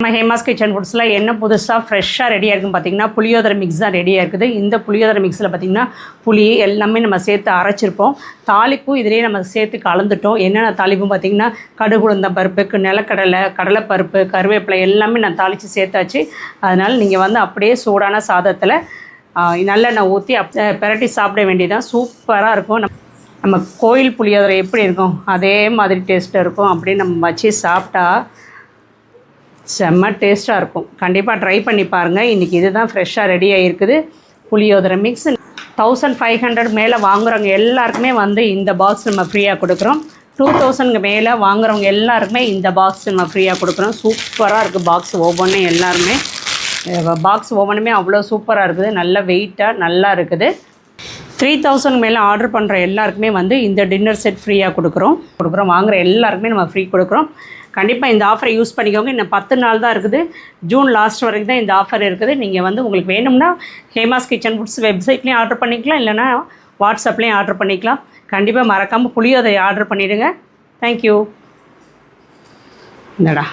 நம்ம ஹேமாஸ் கிச்சன் ஃபுட்ஸில் என்ன புதுசாக ஃப்ரெஷ்ஷாக ரெடியாக இருக்குன்னு பார்த்தீங்கன்னா புளியோதரை மிக்ஸ் தான் ரெடியாக இருக்குது. இந்த புளியோதரை மிக்ஸில் பார்த்திங்கன்னா புளி எல்லாமே நம்ம சேர்த்து அரைச்சிருப்போம். தாளிப்பும் இதிலே நம்ம சேர்த்து கலந்துட்டோம். என்னென்ன தாளிப்பும் பார்த்திங்கன்னா கடுகு உளுந்தம் பருப்பு, நிலக்கடலை, கடலைப்பருப்பு, கருவேப்பிலை எல்லாமே நான் தாளித்து சேர்த்தாச்சு. அதனால் நீங்கள் அப்படியே சூடான சாதத்தில் நல்லெண்ணெய் ஊற்றி பிரட்டி சாப்பிட வேண்டியதான். சூப்பராக இருக்கும். நம்ம கோயில் புளியோதரை எப்படி இருக்கும் அதே மாதிரி டேஸ்ட்டாக இருக்கும். அப்படியே நம்ம வச்சு சாப்பிட்டா செம்ம டேஸ்ட்டாக இருக்கும். கண்டிப்பாக ட்ரை பண்ணி பாருங்கள். இன்றைக்கி இதுதான் ஃப்ரெஷ்ஷாக ரெடியாக இருக்குது புளியோதரை மிக்ஸ். 1500 மேலே வாங்குறவங்க எல்லாருக்குமே இந்த பாக்ஸ் நம்ம ஃப்ரீயாக கொடுக்குறோம். 2000 மேலே வாங்குறவங்க எல்லாருக்குமே இந்த பாக்ஸ் நம்ம ஃப்ரீயாக கொடுக்குறோம். சூப்பராக இருக்குது பாக்ஸ் ஒவ்வொன்றும். எல்லாருமே பாக்ஸ் ஒவ்வொன்றுமே அவ்வளோ சூப்பராக இருக்குது. நல்ல வெயிட்டாக நல்லா இருக்குது. 3000 மேலே ஆர்டர் பண்ணுற எல்லாருக்குமே இந்த டின்னர் செட் ஃப்ரீயாக கொடுக்குறோம். வாங்குகிற எல்லாருக்குமே நம்ம ஃப்ரீ கொடுக்குறோம். கண்டிப்பாக இந்த ஆஃபரை யூஸ் பண்ணிக்கோங்க. இன்னும் 10 நாள் தான் இருக்குது. ஜூன் லாஸ்ட் வரைக்கும் தான் இந்த ஆஃபர் இருக்குது. நீங்கள் உங்களுக்கு வேணும்னா ஹேமாஸ் கிச்சன் ஃபுட்ஸ் வெப்சைட்லேயும் ஆர்டர் பண்ணிக்கலாம், இல்லைனா வாட்ஸ்அப்லேயும் ஆர்டர் பண்ணிக்கலாம். கண்டிப்பாக மறக்காமல் புளியோதரை ஆர்டர் பண்ணிவிடுங்க. தேங்க்யூ. இந்தடா